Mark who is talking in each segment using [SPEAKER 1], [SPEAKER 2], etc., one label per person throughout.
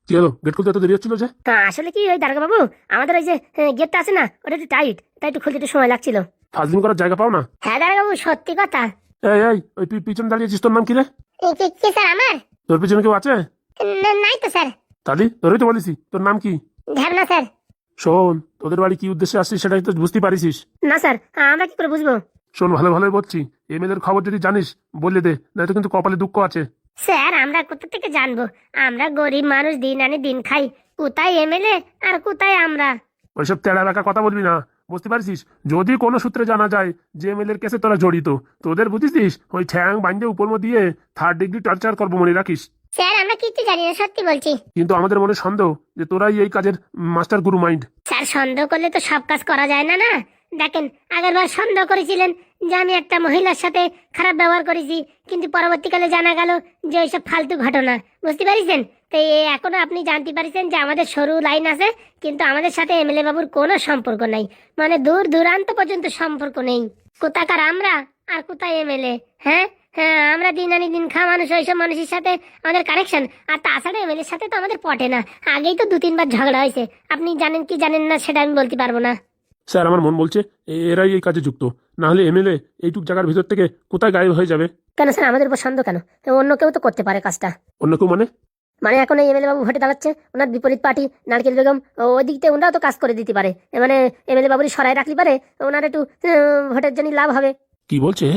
[SPEAKER 1] কি হলো, গেট খুলতে এত দেরি হচ্ছিল যে?
[SPEAKER 2] আসলে কি ওই দারোগা বাবু, আমাদের ওই যে গেটটা আছে না, ওটা একটু টাইট, তাই একটু খুলতে একটু সময় লাগছিল।
[SPEAKER 1] ফাজলিং করার জায়গা পাও না?
[SPEAKER 2] হ্যাঁ দারোগা বাবু, সত্যি কথা।
[SPEAKER 1] এই এই ওই পিছনে দাঁড়িয়েছিস, তোর নাম কি রে?
[SPEAKER 2] কি স্যার আমার?
[SPEAKER 1] তোর পিছনে কেউ আছে?
[SPEAKER 2] নাই তো স্যার।
[SPEAKER 1] তালি তোরই তো বলিস, তোর নাম কি?
[SPEAKER 2] ঢ্যাবনা স্যার।
[SPEAKER 1] শোন, তোদের বাড়ি কি উদ্দেশ্যে আসছিস সেটাই তো বুঝতে পারিস?
[SPEAKER 2] না স্যার, আমরা কি করে বুঝবো?
[SPEAKER 1] শোন, ভালো ভালোই বলছি, এমএলএর খবর যদি জানিস বলে দে, নয়তো কিন্তু কপালে দুঃখ আছে।
[SPEAKER 2] স্যার আমরা কোথা থেকে জানবো? আমরা গরিব মানুষ, দিন আনি দিন খাই। কোথায় এমএলএ আর কোথায় আমরা?
[SPEAKER 1] ওইসব তেড়া রাখা কথা বলবি না, বুঝতে পারছিস? যদি কোনো সূত্রে জানা যায় যে এমএলএর কেসে তোরা জড়িত, তোদের বুঝিস ওই ঠ্যাং বাইন্দে উপর দিয়ে 3rd ডিগ্রি টর্চার করবো, মনে রাখিস।
[SPEAKER 2] স্যার আমরা কিচ্ছু জানি না, সত্যি বলছি।
[SPEAKER 1] কিন্তু আমাদের মনে সন্দেহ যে তোরাই এই কাজের মাস্টার গুরু মাইন্ড।
[SPEAKER 2] স্যার সন্দেহ করলে তো সব কাজ করা যায় না না। দেখেন, আগেরবার সন্দেহ করেছিলেন যে আমি একটা মহিলার সাথে খারাপ ব্যবহার করেছি, কিন্তু পরবর্তীকালে জানা গেল যে ওইসব ফালতু ঘটনা। বুঝতে পারিছেন? তো এখনো আপনি জানতে পারিছেন যে আমাদের সরু লাইন আছে, কিন্তু আমাদের সাথে এমএলএ বাবুর কোনো সম্পর্ক নাই। মানে দূর দূরান্ত পর্যন্ত সম্পর্ক নেই। কোথাকার আমরা আর কোথায় এমএলএ? হ্যাঁ হ্যাঁ, আমরা দিন আনি দিন খাওয়া মানুষ, ওইসব মানুষের সাথে আমাদের কানেকশন। আর তাছাড়া এমএলএর সাথে তো আমাদের পটে না। আগেই তো 2-3 বার ঝগড়া হয়েছে। আপনি জানেন কি জানেন না সেটা আমি বলতে পারবো না।
[SPEAKER 1] স্যার, আমার মন বলছে এরাই এই কাজে যুক্ত, না হলে এমএলএ এইটুক জায়গার ভিতর থেকে কোথায় গায়েব হয়ে যাবে?
[SPEAKER 2] কেন স্যার, আমাদের উপর সন্দেহ কেন? অন্য কেউ তো করতে পারে কাজটা।
[SPEAKER 1] অন্য কেউ মানে?
[SPEAKER 2] মানে এখন এই এমএলএ বাবু ভোটে দাঁড়াচ্ছে, ওনার বিপরীত পার্টি নারকেল বেগম, ওই দিক থেকে ওনারাও তো কাজ করে দিতে পারে। মানে এমএলএ বাবুরই সরাই রাখতে পারে, ওনার একটু ভোটের জন্য লাভ হবে।
[SPEAKER 1] কি বলছে?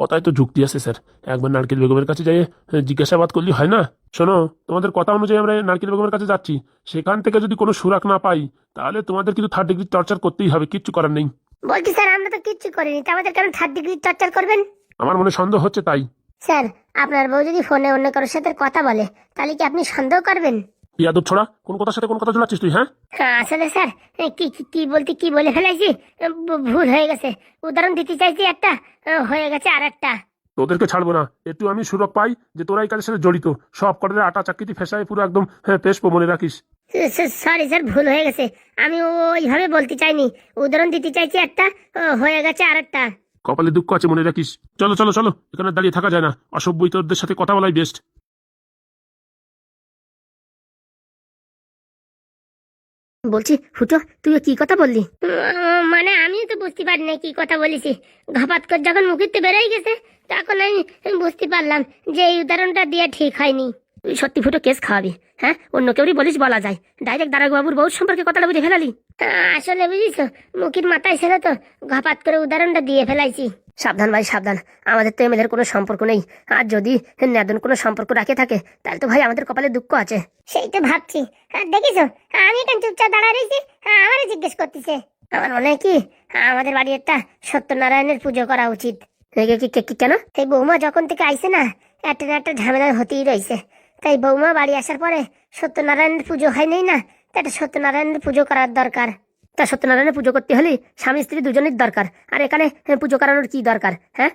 [SPEAKER 1] কথায় তো যুক্তি আছে স্যার। একবার নারকেল বেগমের কাছে যাই জিজ্ঞাসাবাদ করলে হয় না? শোনো, তোমাদের কথা অনুযায়ী আমরা নারকেল বেগমের কাছে যাচ্ছি। সেখান থেকে যদি কোনো সুরাক না পাই, তাহলে তোমাদের কিন্তু 3rd ডিগ্রি টর্চার করতেই হবে, কিচ্ছু করার নেই।
[SPEAKER 2] বলছি স্যার, আমরা তো কিচ্ছু করিনি, তা আমাদের কেন 3rd ডিগ্রি টর্চার করবেন?
[SPEAKER 1] আমার মনে সন্দেহ হচ্ছে তাই।
[SPEAKER 2] স্যার, আপনার বউ যদি ফোনে অন্য কারোর সাথে কথা বলে, তাহলে কি আপনি সন্দেহ করবেন?
[SPEAKER 1] ইয়াদব ছোড়া, কোন কথার সাথে কোন কথা ঝুলাচ্ছিস তুই? হ্যাঁ,
[SPEAKER 2] আসলে স্যার, কি কি কি বলতে কি বলে ফেলাইছি, ভুল হয়ে গেছে। উদাহরণ দিতে চাইছি একটা, হয়ে গেছে আর একটা।
[SPEAKER 1] তোদেরকে ছাড়বো না। একটু আমি সুরক পাই যে তোরা এই কাজের সাথে জড়িত, সব কটারে আটা চাকরিতে ফেসায় পুরো একদম পেশবো, মনে রাখিস।
[SPEAKER 2] সরি স্যার, ভুল হয়ে গেছে। আমি ওইভাবে বলতে চাইনি, উদাহরণ দিতে চাইছি একটা, হয়ে গেছে আর একটা।
[SPEAKER 1] কপালে দুঃখ আছে, মনে রাখিস। চলো চলো চলো, এখানে দাঁড়িয়ে থাকা যায় না। অসভ্যই তোদের সাথে কথা বলাই বেস্ট।
[SPEAKER 2] বলছি ফুটো, তুই কি কথা বললি? মানে আমি তো বুঝতে পারি না কি কথা বলেছি। ঘপাত করে যখন মুখিতে বেরোয় গেছে, তখন আমি বুঝতে পারলাম যে এই উদাহরণটা দিয়ে ঠিক হয়নি। তুই সত্যি ফুটো কেস খাওয়াবি? হ্যাঁ, অন্য কেউরই বলিস বলা যায়, ডাইরেক্ট দারোগা বাবুর বউর সম্পর্কে কথাটা বুঝে ফেলালি। আসলে বুঝিস, মুখির মাথায় ছিল তো, ঘপাত করে উদাহরণটা দিয়ে ফেলাইছি। সাবধান ভাই সাবধান, আমাদের তো এমএলএর কোনো সম্পর্ক নেই। আর যদি নেদন কোনো সম্পর্ক রাখে থাকে, তাহলে তো ভাই আমাদের কপালে দুঃখ আছে। সেই তো ভাবছি। দেখিস, আমি এখানে চুপচাপ দাঁড়ায় রয়েছি, আমারই জিজ্ঞেস করতেছে। আমার মনে হয় কি, আমাদের বাড়ি একটা সত্যনারায়ণের পুজো করা উচিত। কেন? এই বৌমা যখন থেকে আইছে না, একটা না একটা ঝামেলা হতেই রয়েছে। তাই বৌমা বাড়ি আসার পরে সত্যনারায়ণের পুজো হয় নাই না, তা একটা সত্যনারায়ণের পুজো করার দরকার। তা সত্যনারায়ণের পুজো করতে হলে স্বামী স্ত্রী দুজনের দরকার। আর এখানে পুজো করানোর কি দরকার? হ্যাঁ,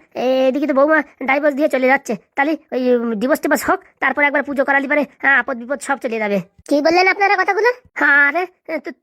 [SPEAKER 2] এদিকে তো বৌমা ডাইভোর্স দিয়ে চলে যাচ্ছে, তাহলে ওই ডিভোর্স টিভোর্স হোক, তারপরে একবার পুজো করালি পারে আপদ বিপদ সব চলে যাবে। কি বললেন আপনারা কথাগুলো? আরে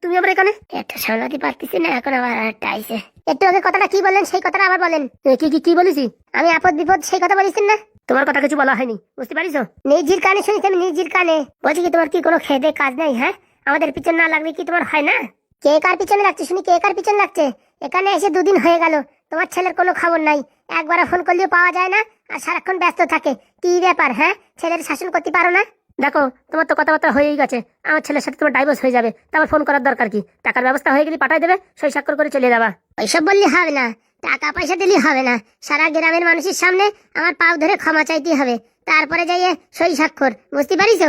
[SPEAKER 2] তুমি আবার এখানে? একটা সামলাতে পারতেছি না, এখন আবার একটা আইছে। একটু আগে কথাটা কি বললেন, সেই কথাটা আবার বলেন। কি কি কি বলেছি? আমি আপদ বিপদ সেই কথা বলেছেন না? তোমার কথা কিছু বলা হয়নি, বুঝতে পারিস? নিজের কানে শুনেছি আমি, নিজের কানে। বলছি কি, তোমার কি কোনো খেদে কাজ নাই? হ্যাঁ, আমাদের পিছনে না লাগলে কি তোমার হয় না? কে কার পিছনে লাগছে শুনি, কে কার পিছনে লাগছে? এখানে এসে 2 দিন হয়ে গেল, তোমার ছেলের কোনো খবর নাই। একবার ফোন করলেও পাওয়া যায় না, আর সারাক্ষণ ব্যস্ত থাকে। কি ব্যাপার? হ্যাঁ, ছেলের শাসন করতে পারো না? দেখো, তোমার তো কথাবার্তা হয়েই গেছে, আমার ছেলের সাথে তোমার ডাইভোর্স হয়ে যাবে, তারপর ফোন করার দরকার কি? টাকার ব্যবস্থা হয়ে গেলে পাঠাই দেবে, সই স্বাক্ষর করে চলে যাবা। ওইসব বললে হবে না, টাকা পয়সা দিলে হবে না। সারা গ্রামের মানুষের সামনে আমার পাও ধরে ক্ষমা চাইতে হবে, তারপরে যাইয়ে সই স্বাক্ষর। বুঝতে পারিস?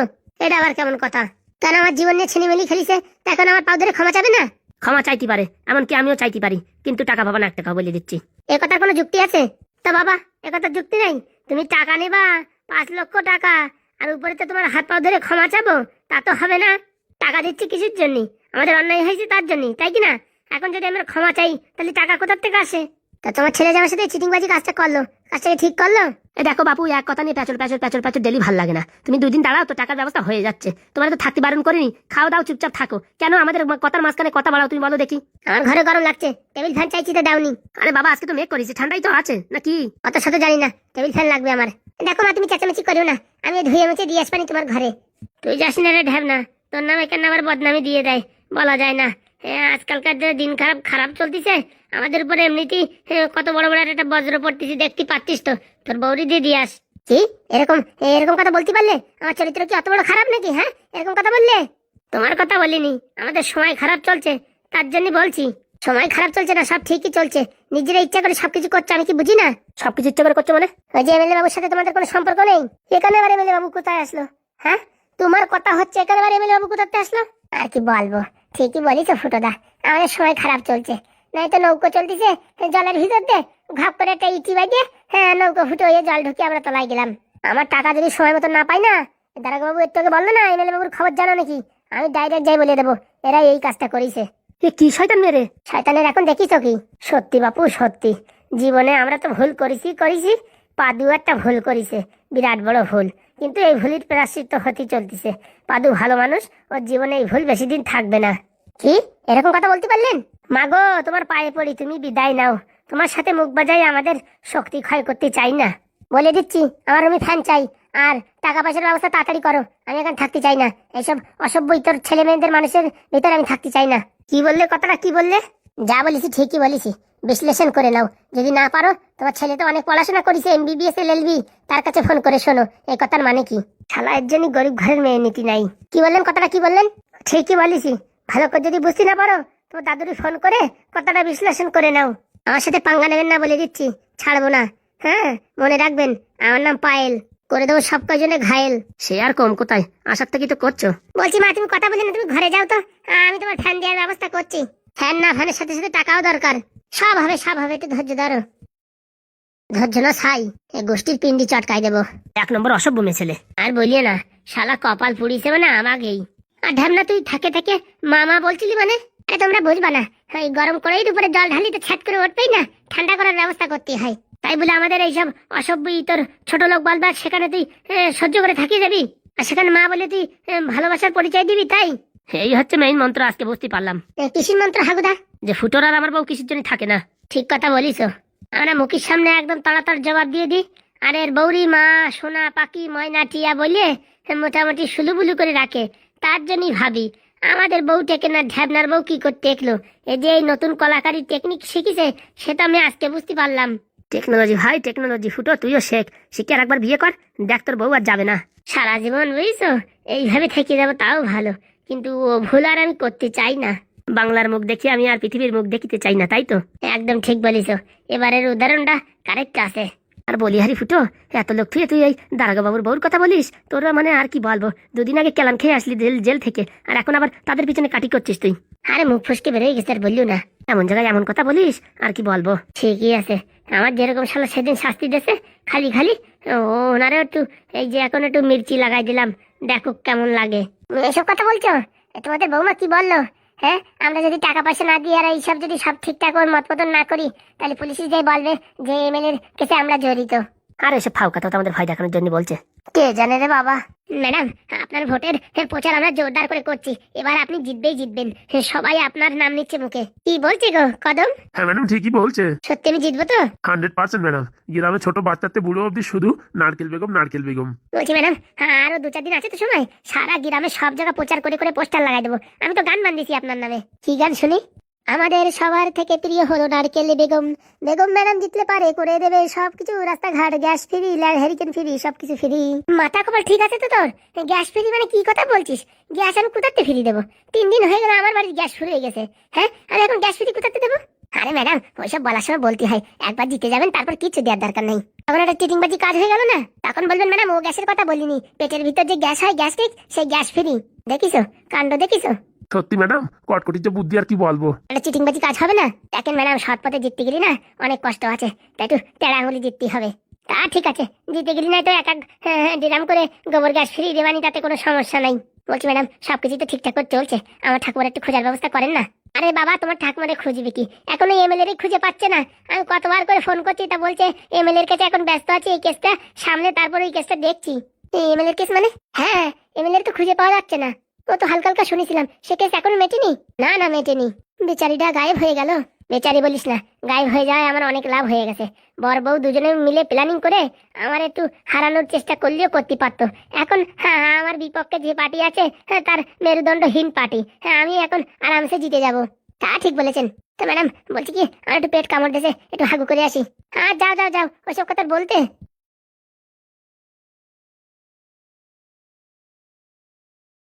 [SPEAKER 2] এটা আবার কেমন কথা? কেন, আমার জীবন নিয়ে ছিনিমিনি খেলিছে, এখন আমার পাও ধরে ক্ষমা চাবে না? ক্ষমা চাইতে পারে, এমনকি আমিও চাইতে পারি, কিন্তু টাকা পাবা না, 1 টাকা বলে দিচ্ছি। এ কথার কোনো যুক্তি আছে? তা বাবা, এ কথার যুক্তি নেই। তুমি টাকা নেবা 5 লক্ষ টাকা, আর উপরে তো তোমার হাত পাও ধরে ক্ষমা চাবো, তা তো হবে না। টাকা দিচ্ছি কিসের জন্য? আমাদের অন্যায় হয়েছে তার জন্য, তাই কি না? এখন যদি আমরা ক্ষমা চাই, তাহলে টাকা কোথার থেকে আসে? তা তোমার ছেলে যে আমার সাথে চিটিংবাজি কাজটা করলো, কাজটাকে ঠিক করলো? দেখো বাপু, এক কথা নিয়ে প্যাচল প্যাচল প্যাচল প্যাচল ডেলি ভাল লাগে না। তুমি 2 দিন দাঁড়াও তো, টাকার ব্যবস্থা হয়ে যাচ্ছে। তোমার তো থাকতে বারণ করিনি, খাও দাও চুপচাপ থাকো। কেন আমাদের কথার মাঝখানে কথা বাড়াও তুমি, বলো দেখি? আমার ঘরে গরম লাগছে, টেবিল ফ্যান চাইছি তো দাওনি। আরে বাবা, আজকে তো মেঘ করেছি, ঠান্ডাই তো আছে নাকি? অত সাথে জানি না, টেবিল ফ্যান লাগবে আমার। দেখো মা, তুমি চেঁচামেচি করো না, আমি ধুয়ে মুছে দিয়ে আসবানি তোমার ঘরে। তুই যাস না রে ঢ্যাবনা, তোর নামে কেন আবার বদনামি দিয়ে দেয় বলা যায় না। আজকালকার যে দিন খারাপ খারাপ চলতেছে, আমাদের উপরে এমনিতেই কত বড় বড় একটা বজ্র পড়তেছি, দেখতে পাচ্ছিস তো। তোর বৌরি দিয়ে দিয়াস। কি এরকম এরকম কথা বলতে পারলে? আমার চরিত্র কি অত বড় খারাপ নাকি? হ্যাঁ, এরকম কথা বললে? তোমার কথা বলিনি, আমাদের সময় খারাপ চলছে তার জন্য বলছি। সময় খারাপ চলছে না, সব ঠিকই চলছে। নিজেরা ইচ্ছা করে সবকিছু করছে, আমি কি বুঝি না? সবকিছু ইচ্ছা করে করছো মানে? ওই যে এমএলএ বাবুর সাথে তোমাদের কোনো সম্পর্ক নেই? এখানে আবার এমএলএ বাবু কোথায় আসলো? হ্যাঁ, তোমার কথা হচ্ছে, এখানে আবার এমএলএ বাবু কোথাতে আসলো? আর কি বলবো, ঠিকই বলিস ফুটোদা, আমাদের সময় খারাপ চলছে। নাই তো নৌকো চলতেছে জলের ভিতর দিয়ে, ঘাপ করে একটা ইটি বাজিয়ে নৌকো ফুটো হয়ে জল ঢুকিয়ে আমরা তলায় গেলাম। আমার টাকা যদি সময় মতো না পাই না, দারোগা বাবু একটু আগে বললো না এমএলএ বাবুর খবর জানো নাকি? আমি ডাইরেক্ট যাই বলে দেবো এরা এই কাজটা করেছে। কি শয়তান মেরে? শয়তানের এখন দেখিস কি? সত্যি বাপু সত্যি, জীবনে আমরা তো ভুল করেছি। পাদু একটা ভুল করেছে, বিরাট বড় ভুল, কিন্তু এই ভুলের প্রায়শ্চিত্ত হতে চলতেছে। পাদু ভালো মানুষ, ওর জীবনে এই ভুল বেশি দিন থাকবে না। কি এরকম কথা বলতে পারলেন? মাগো তোমার পায়ে পড়ি, তুমি বিদায় নাও। তোমার সাথে মুখ বাজাই আমাদের শক্তি ক্ষয় করতে চাই না, বলে দিচ্ছি। আমার রুমে ফ্যান চাই, আর টাকা পয়সার ব্যবস্থা তাড়াতাড়ি করো। আমি এখানে থাকতে চাই না, এইসব অসভ্য ইতর ছেলে মেয়েদের মানুষের ভিতরে আমি থাকতে চাই না। কি বললে? কথাটা কি বললে? যা বলেছি ঠিকই বলেছি, বিশ্লেষণ করে নাও। যদি না পারো, তোমার ছেলে তো অনেক পড়াশোনা করেছে, MBBS LLB, তার কাছে ফোন করে শোনো এই কথার মানে কি। শালা এর জন্য গরিব ঘরের মেয়ে নীতি নাই। কি বললেন? কথাটা কি বললেন? ঠিকই বলেছি, ভালো করে যদি বুঝতে না পারো তোমার দাদুরি ফোন করে কথাটা বিশ্লেষণ করে নাও। আমার সাথে পাঙ্গা নেবেন না বলে দিচ্ছি, ছাড়বো না। হ্যাঁ, মনে রাখবেন আমার নাম পায়েল, করে দেবো সব কয়জনে ঘায়েল। সে আর কম কোথায়, আসার থেকে তো করছো। বলছি মা, তুমি কথা বলে না, তুমি ঘরে যাও তো, আমি তোমার ফ্যান দেওয়ার ব্যবস্থা করছি। ফ্যান না, ফ্যানের সাথে সাথে টাকাও দরকার। সব হবে, একটু ধৈর্য ধরো। ধৈর্য না ছাই, এই গোষ্ঠীর পিন্ডি চটকাই দেবো। 1 নম্বর অসভ্য মেয়ে ছেলে। আর বলিয়ে না, শালা কপাল পুড়িছে মানে আমাকেই। আর ঢ্যামনা তুই থাকে মামা বলছিলি মানে? আরে তোমরা বুঝবা না, এই গরম করেই দুপুরে জল ঢালি তো ছ্যাট করে উঠবেই না, ঠান্ডা করার ব্যবস্থা করতে হয়। তাই বলে আমাদের এইসব অসভ্য তোর ছোট লোক বলবার, সেখানে তুই সহ্য করে থাকি যাবি, আর সেখানে মা বলে তুই ভালোবাসার পরিচয় দিবি? তাই এই হচ্ছে মেইন মন্ত্র, আজকে বুঝতে পারলাম। কিসির মন্ত্র হাগুদা? যে ফুটোর আর আমার বউ কিসের জন্য থাকে না। ঠিক কথা বলিস, আমরা মুখের সামনে একদম তাড়াতাড়ি জবাব দিয়ে দিই, আর এর বৌরি মা সোনা পাখি ময়না টিয়া বলে মোটামুটি সুলুবুলু করে রাখে। তার জন্যই ভাবি আমাদের বউ টেকে না, ঢ্যাবনার বউ কি করতে একলো। এই যে এই নতুন কলাকারি টেকনিক শিখেছে, সেটা আমি আজকে বুঝতে পারলাম। টেকনোলজি ভাই, টেকনোলজি। ফুটো তুইও শিখে আর একবার বিয়ে কর, দেখ তোর বউ আর যাবে না সারা জীবন, বুঝছো? এইভাবে থেকে যাবো তাও ভালো, কিন্তু ও ভুল আর আমি করতে চাই না। বাংলার মুখ দেখি আমি আর পৃথিবীর মুখ দেখিতে চাই না, তাই তো? একদম ঠিক বলিস, এবারের উদাহরণটা কারেক্ট আছে। আর বলি হারি ফুটো, এত লোক তুই এই দারোগা বাবুর বউর কথা বলিস, তোরা মানে আর কি বলবো, 2 দিন আগে কেলান খেয়ে আসলি জেল থেকে, আর এখন আবার তাদের পিছনে কাটি করছিস তুই। আরে মুখ ফুসকে বেরোয় গেছে, আর বললিও না, এমন জায়গায় এমন কথা বলিস, আর কি বলবো। ঠিকই আছে, আমার যেরকম শালা সেদিন শাস্তি দিয়েছে, খালি ওনারে একটু এই যে এখন একটু মির্চি লাগাই দিলাম, দেখো কেমন লাগে। এসব কথা বলছো? তোমাদের বৌমা কি বললো? হ্যাঁ, আমরা যদি টাকা পয়সা না দিই আর এইসব যদি সব ঠিকঠাক ওর মত মতন না করি, তাহলে পুলিশ যাই বলবে যে MLA এর কেসে আমরা জড়িত। আর এসব ফাউ কথা তো আমাদের ভয় দেখানোর জন্য বলছে, কে জানে রে বাবা। ম্যাডাম, আপনার ভোটের প্রচার আমরা জোরদার করে করছি, এবার আপনি জিতবেন। সবাই আপনার নাম নিচ্ছে মুখে। কি বলছে গো কদম?
[SPEAKER 1] হ্যাঁ ম্যাডাম, ঠিকই বলছে।
[SPEAKER 2] সত্যি আমি জিতবো তো?
[SPEAKER 1] 100% ম্যাডাম। গ্রামে ছোট বাচ্চাতে বুড়ো অব্দি শুধু নারকেল বেগম।
[SPEAKER 2] বলছি ম্যাডাম, আরো 2-4 দিন আছে তো সময়, সারা গ্রামে সব জায়গা প্রচার করে পোস্টার লাগাই দেবো। আমি তো গান বান্ধিছি আপনার নামে। কি গান শুনি? আমাদের সবার থেকে প্রিয় হলো নারকেল বেগম ম্যাডাম জিতলে পারে করে দেবে সবকিছু, রাস্তাঘাট গ্যাস ফ্রি, হ্যারিকেন ফ্রি, সবকিছু ফ্রি। মাথা কপাল ঠিক আছে তো তোর? গ্যাস ফ্রি মানে কি কথা বলছিস? গ্যাস আমি কোথাতে ফ্রি দেবো? 3 দিন হয়ে গেল আমার বাড়ির গ্যাস শুরু হয়ে গেছে। হ্যাঁ, আমি এখন গ্যাস ফ্রি কোথাতে দেবো? আরে ম্যাডাম, ওইসব বলার সময় বলতে হয়, একবার জিতে যাবেন তারপর কিছু দেওয়ার দরকার নেই। তখন একটা চিটিংবাজি কাজ হয়ে গেল না, তখন বলবেন ম্যাডাম ও গ্যাসের কথা বলিনি, পেটের ভিতর যে গ্যাস হয় গ্যাস্ট্রিক, সেই গ্যাস ফ্রি। দেখিছো কাণ্ড, দেখিছো?
[SPEAKER 1] সত্যি ম্যাডাম, কটকটির যে বুদ্ধি আর কি বলবো।
[SPEAKER 2] একটা চিটিংবাজি কাজ হবে না। দেখেন ম্যাডাম, সৎ পথে জিততে গেলি না অনেক কষ্ট আছে, তাই একটু তেড়া আঙুলি জিততে হবে। তা ঠিক আছে, জিতে গেলি না তো এক ডিরাম করে গোবর গ্যাস ফ্রি দেবানি, তাতে কোনো সমস্যা নাই। বলছি ম্যাডাম, সবকিছু তো ঠিকঠাক করে চলছে, আমার ঠাকুমার একটু খোঁজার ব্যবস্থা করেন না। আরে বাবা, তোমার ঠাকুমারে খুঁজবে কি, এখনো MLA খুঁজে পাচ্ছে না। আমি কতবার করে ফোন করছি, তা বলছে MLA এর কাছে এখন ব্যস্ত আছে, এই কেসটা সামনে তারপরে এই কেসটা দেখছি। MLA এর কেস মানে? হ্যাঁ, MLA তো খুঁজে পাওয়া যাচ্ছে না। ও তো হালকা শুনেছিলাম সে কেস এখনো মেটেনি। না মেটেনি, বেচারিটা গায়েব হয়ে গেল। বেচারি বলিস না, গায়েব হয়ে যাওয়ায় আমার অনেক লাভ হয়ে গেছে। বর বউ দুজনে মিলে প্ল্যানিং করে আমার একটু হারানোর চেষ্টা করলেও করতে পারতো। এখন হ্যাঁ, আমার বিপক্ষে যে পার্টি আছে তার মেরুদণ্ডহীন পার্টি। হ্যাঁ, আমি এখন আরামসে জিতে যাব। তা ঠিক বলেছেন। তো ম্যাডাম বলছি কি, আমার একটু পেট কামড় দিয়েছে, একটু হাগু করে আসি। হ্যাঁ, যাও যাও যাও, ওইসব কথা বলতে।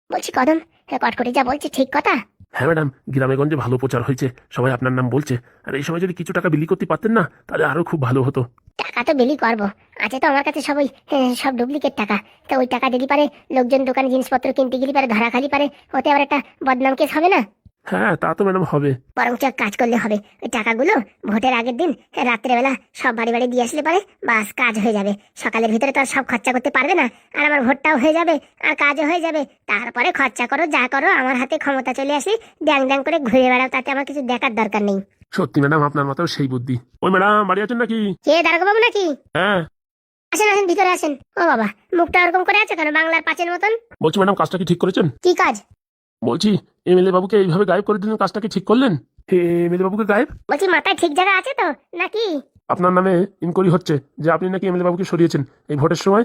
[SPEAKER 2] বলছি কদম, কটকটি যা বলছি ঠিক কথা?
[SPEAKER 1] হ্যাঁ ম্যাডাম, গ্রামে গঞ্জে ভালো প্রচার হয়েছে, সবাই আপনার নাম বলছে। আর এই সময় যদি কিছু টাকা বিলি করতে পারতেন না, তাহলে আরো খুব ভালো হতো।
[SPEAKER 2] টাকা তো বিলি করবো, আছে তো আমার কাছে সবই, সব ডুপ্লিকেট টাকা। তো ওই টাকা দিলি পারে লোকজন দোকানে জিনিসপত্র কিনতে গেলে পারে ধরা খালি পারে, ওতে আবার একটা বদনাম কেস হবে না?
[SPEAKER 1] হ্যাঁ, তা তো ম্যাডাম হবে।
[SPEAKER 2] বরঞ্চ এক কাজ করলে হবে, ওই টাকাগুলো ভোটের আগের দিন রাত্রেবেলা সব বাড়ি বাড়ি দিয়ে আসলে পারে, বাস কাজ হয়ে যাবে। সকালের ভিতরে তো আর সব খরচা করতে পারবে না, আর আমার ভোটটাও হয়ে যাবে আর কাজও হয়ে যাবে। তারপরে খরচা করো যা করো, আমার হাতে ক্ষমতা চলে আসি, ড্যাং ড্যাং করে ঘুরে বেড়াও, তাতে আমার কিছু দেখার দরকার নেই।
[SPEAKER 1] সত্যি ম্যাডাম, আপনার মাথাও সেই বুদ্ধি। ওই ম্যাডাম বাড়ি আছেন নাকি?
[SPEAKER 2] কে দারোগা বাবু নাকি?
[SPEAKER 1] হ্যাঁ।
[SPEAKER 2] আসেন আসেন, ভিতরে আসেন। ও বাবা, মুখটা ওরকম করে আছে কেন, বাংলার পাঁচের মতন?
[SPEAKER 1] বলছি ম্যাডাম, কাজটা কি ঠিক করেছেন?
[SPEAKER 2] কি কাজ?
[SPEAKER 1] বলছি এমএলএ বাবুকে এইভাবে গায়েব করে দিলেন, কাজটা কি ঠিক করলেন? এমএলএ বাবুকে গায়েব?
[SPEAKER 2] বলছি মাথায় ঠিক জায়গা আছে তো নাকি?
[SPEAKER 1] আপনার নামে ইনকোয়ারি হচ্ছে যে আপনি নাকি এমএলএ বাবুকে সরিয়েছেন এই ভোটের সময়।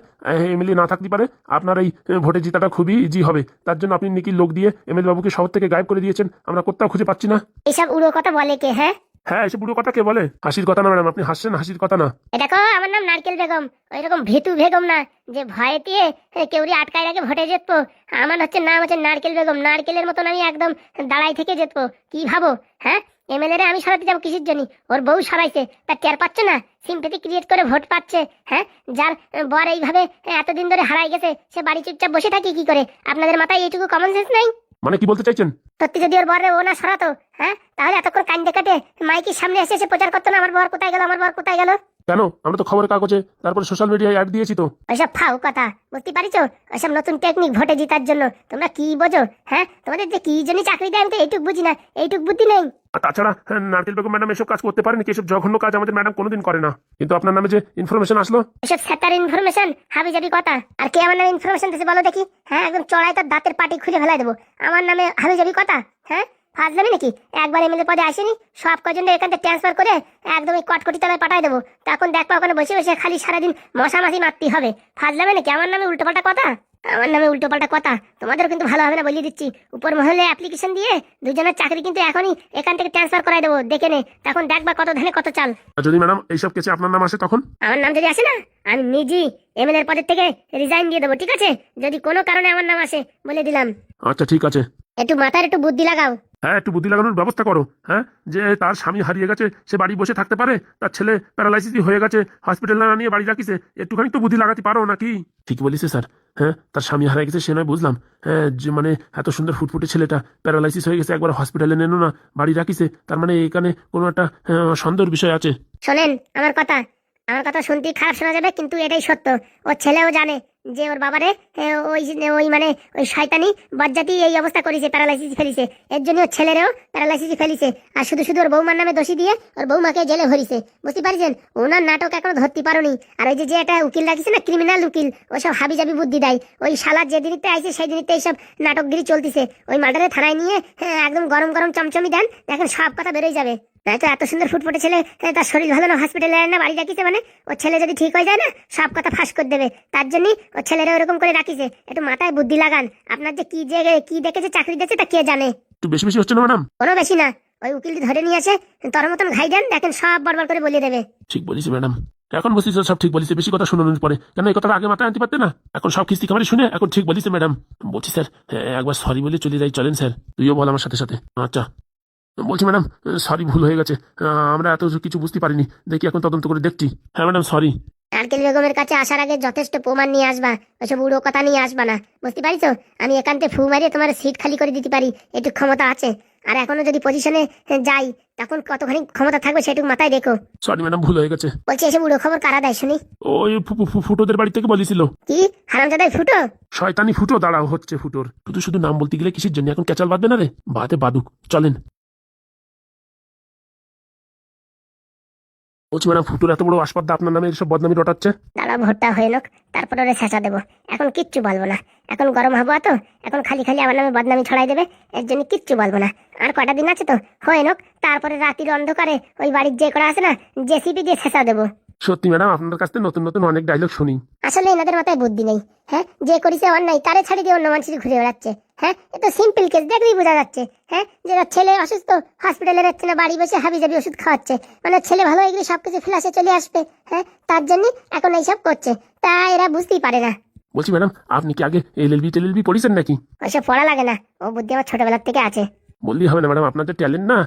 [SPEAKER 1] এমএলএ না থাকতে পারে, আপনার এই ভোটে জেতাটা খুবই ইজি হবে, তার জন্য আপনি নাকি লোক দিয়ে এমএলএ বাবুকে শহর থেকে গায়েব করে দিয়েছেন। আমরা কোথাও খুঁজে পাচ্ছি না।
[SPEAKER 2] এসব উড়ো কথা বলে কে? হ্যাঁ
[SPEAKER 1] হ্যাঁ, এসে বুড়ো কথা কে বলে? হাসির কথা না ম্যাডাম, আপনি হাসছেন, হাসির কথা না।
[SPEAKER 2] এটা কো, আমার নাম নারকেল বেগম, ওই রকম ভীতু বেগম না যে ভয়ে দিয়ে কেউরি আটকায় রাখে ভোটে জিতবো। আমার নাম হচ্ছে নারকেল বেগম, নারকেলের মতন আমি একদম দাঁড়াই থেকে জিতবো। কি ভাবো? হ্যাঁ, এমএলএ রে আমি সরাতে যাবো কিসের জন্য? ওর বউ সরাইছে, তার টের পাচ্ছে না? সিম্পেথি ক্রিয়েট করে ভোট পাচ্ছে। হ্যাঁ, যার বর এইভাবে এতদিন ধরে হারাই গেছে, সে বাড়ি চুপচাপ বসে থাকে কি করে? আপনাদের মাথায় এইটুকু কমন সেন্স নাই?
[SPEAKER 1] মানে কি বলতে চাইছেন?
[SPEAKER 2] সত্যি যদি ওর বর ও না সরাতো, হ্যাঁ, তাহলে এতক্ষণ কান্দে কাটে মাইকের সামনে এসে এসে প্রচার করতো না, আমার বর কোথায় গেল, আমার বর কোথায় গেল।
[SPEAKER 1] কেন? আমরা তো খবরের কাগজে, তারপরে সোশ্যাল মিডিয়ায় অ্যাড দিয়েছি তো।
[SPEAKER 2] ওইসব ফাউ কথা, বুঝতে পারিছো? ওইসব নতুন টেকনিক ভোটে জিতার জন্য। তোমরা কি বোঝো? হ্যাঁ, তোমাদের যে কি জন্য চাকরি দেয় আমি তো এইটুক বুঝি না, এইটুক বুদ্ধি নেই।
[SPEAKER 1] আর তাছাড়া নারকেল বেগম ম্যাডাম এসব কাজ করতে পারেনি, এসব জঘন্য কাজ আমাদের ম্যাডাম কোনোদিন করে না। কিন্তু আপনার নামে যে ইনফরমেশন আসলো,
[SPEAKER 2] এসব স্যাটার ইনফরমেশন, হাবি জাবি কথা। আর কে আমার নামে ইনফরমেশন দিয়েছে বলো দেখি? হ্যাঁ, একদম চড়াই তার দাঁতের পাটি খুলে ফেলাই দেবো। আমার নামে হাবি জাবি কথা? হ্যাঁ, ফাজলামি নাকি? একবার এমএলএ পদে আসেনি, সব কজন এখান থেকে ট্রান্সফার করে একদম এই কটকটি তলায় পাঠাই দেবো। তখন দেখবো ওখানে বসে বসে খালি সারাদিন মশামাছি মারতে হবে। ফাজলামি নাকি? আমার নামে উল্টোপাল্টা কথা, আমার নামে উল্টোপাল্টা কথা তোমাদের কিন্তু ভালো হবে না, বলিয়ে দিচ্ছি। উপর মহলে অ্যাপ্লিকেশন দিয়ে দুজনের চাকরি কিন্তু এখনই এখান থেকে ট্রান্সফার করাই দেবো, দেখে নে। তখন দেখবা কত ধানে কত চাল।
[SPEAKER 1] আর যদি ম্যাডাম এইসব কেসে আপনার নাম আসে তখন?
[SPEAKER 2] আমার নাম যদি আসে না, আমি নিজেই এমএলএর পদের থেকে রিজাইন দিয়ে দেবো, ঠিক আছে? যদি কোনো কারণে আমার নাম আসে, বলে দিলাম।
[SPEAKER 1] আচ্ছা ঠিক আছে।
[SPEAKER 2] একটু মাথার একটু বুদ্ধি লাগাও।
[SPEAKER 1] হ্যাঁ, একটু বুদ্ধি লাগানোর ব্যবস্থা করো। হ্যাঁ, যে তার স্বামী হারিয়ে গেছে, সে বাড়ি বসে থাকতে পারে, তার ছেলে প্যারালাইসিস হয়ে গেছে, হসপিটালে না নিয়ে বাড়ি রাখিছে, একটুখানি তো বুদ্ধি লাগাতে পারো নাকি? ঠিক বলিস স্যার। হ্যাঁ, তার স্বামী হারিয়ে গেছে সে নয় বুঝলাম, হ্যাঁ, যে মানে এত সুন্দর ফুটফুটে ছেলেটা প্যারালাইসিস হয়ে গেছে, একবার হসপিটালে নেনো না বাড়ি রাখিছে, তার মানে এখানে কোনো একটা সন্দেহের বিষয় আছে।
[SPEAKER 2] শোনেন আমার কথা, আমার কথা শুনতেই খারাপ শোনা যাবে, কিন্তু এটাই সত্য। ওর ছেলেও জানে যে ওর বাবারে ওই মানে ওই শয়তানি বজ্জাতি এই অবস্থা করেছে, প্যারালাইসিস ফেলিছে। এর জন্য ওর ছেলেরও প্যারালাইসিস ফেলিছে, আর শুধু শুধু ওর বৌমার নামে দোষী দিয়ে ওর বৌমাকে জেলে ভরিছে। বুঝতে পারছেন? ওনার নাটক এখনো ধরতে পারোনি। আর ওই যে একটা উকিল রাখিছে না, ক্রিমিনাল উকিল, ওসব হাবিজাবি বুদ্ধি দেয়। ওই শালা যে দিনিতে আইছে সেই দিনিতে এইসব নাটকগিরি চলতিছে। ওই মার্ডারে থানায় নিয়ে একদম গরম গরম চমচমি দেন, দেখেন সব কথা বেরোয় যাবে। তো এত সুন্দর ফুটফুটে ছেলে, তার শরীর ভালো না, হসপিটালে না বাড়ি রাখিছে, মানে ওর ছেলে যদি ঠিক হয়ে যায় না, সব কথা ফাঁস করে দেবে। তার জন্যই ওর ছেলেরা ওরকম করে রাখিছে। একটু মাথায় বুদ্ধি লাগান। আপনার যে কি দেখেছে চাকরি দিয়েছে তা কে জানে?
[SPEAKER 1] একটু বেশি বেশি হচ্ছে না ম্যাডাম?
[SPEAKER 2] কোনো বেশি না, ওই উকিলটি ধরে নিয়ে আসে, তোর মতন ঘাই দেন, দেখেন সব বড়বড় করে বলে দেবে।
[SPEAKER 1] ঠিক বলিস ম্যাডাম, এখন বলছিস সব ঠিক বলিস, বেশি কথা শোনানোর পরে কেন এই কথাটা আগে মাথায় আনতে পারতে না? এখন সব কিস্তি খামারি শুনে এখন ঠিক বলিস ম্যাডাম। বলছি স্যার, একবার সরি বলে চলে যাই, চলেন স্যার, তুইও বল আমার সাথে সাথে। আচ্ছা বলছি ম্যাডাম, সরি, ভুল হয়ে গেছে, আমরা এত কিছু বুঝতে পারিনি, দেখি এখন তদন্ত করে দেখছি। হ্যাঁ ম্যাডাম, সরি।
[SPEAKER 2] নারকেল বেগমের কাছে আসার আগে যথেষ্ট প্রমাণ নিয়ে আসবা, ওইসব উড়ো কথা নিয়ে আসবা না, বুঝতে পারিছো? আমি একান্তে ফু মারিয়ে তোমার সিট খালি করে দিতে পারি, একটু ক্ষমতা আছে। আর এখনো যদি পজিশনে যাই, তখন কতখানি ক্ষমতা থাকবে সেটুকু মাথায় রেখো।
[SPEAKER 1] সরি ম্যাডাম, ভুল হয়ে গেছে।
[SPEAKER 2] বলছি এসব উড়ো খবর কারা দেয় শুনি?
[SPEAKER 1] ওই ফুটোদের বাড়ি থেকে বলেছিল।
[SPEAKER 2] কি হারামজাদাই ফুটো?
[SPEAKER 1] শয়তানি ফুটো, দাঁড়াও হচ্ছে ফুটোর। শুধু শুধু নাম বলতে গেলে কিসের জন্য এখন ক্যাচাল বাঁধবে না রে? বাদে বাদুক, চলেন। বলছি ম্যাডাম, ফুটুর এত বড় আসপাদ্দা আপনার নামে এইসব বদনামি রটাচ্ছে।
[SPEAKER 2] দাঁড়া, ভোটটা হয়ে নোক, তারপরে ওরে ছেঁচা দেবো। এখন কিচ্ছু বলবো না, এখন গরম হাবুয়া তো, এখন খালি খালি আমার নামে বদনামি ছড়াই দেবে, এর জন্য কিচ্ছু বলবো না। আর কটা দিন আছে তো, হয়ে নোক, তারপরে রাতির অন্ধকারে ওই বাড়ির যে করা আছে না, জেসিবি দিয়ে ছেঁচা দেবো।
[SPEAKER 1] সত্যি ম্যাডাম, আপনার কাছ থেকে নতুন নতুন অনেক ডায়লগ শুনি।
[SPEAKER 2] আসলে এনাদের মাথায় বুদ্ধি নেই। হ্যাঁ, যে করিছে অন্যায় তারে ছাড়ি দিয়ে অন্য মানুষের ঘুরে বেড়াচ্ছে। হ্যাঁ, এটা সিম্পল কেস, দেখলেই বোঝা যাচ্ছে। হ্যাঁ, যে ছেলে অসুস্থ, হসপিটালে যাচ্ছে না, বাড়ি বসে হাবি জাবি ওষুধ খাওয়াচ্ছে, মানে ছেলে ভালো হয়ে গেলে সবকিছু ফ্ল্যাশে চলে আসবে। হ্যাঁ, তার জন্য এখন এইসব করছে, তা এরা বুঝতেই পারে না।
[SPEAKER 1] বলছি ম্যাডাম, আপনি কি আগে এলএলবি টেলএলবি পড়েছেন নাকি?
[SPEAKER 2] ওইসব পড়া লাগে না, ও বুদ্ধি আমার ছোটবেলার থেকে আছে।
[SPEAKER 1] বললেই হবে না ম্যাডাম, আপনার যে ট্যালেন্ট না,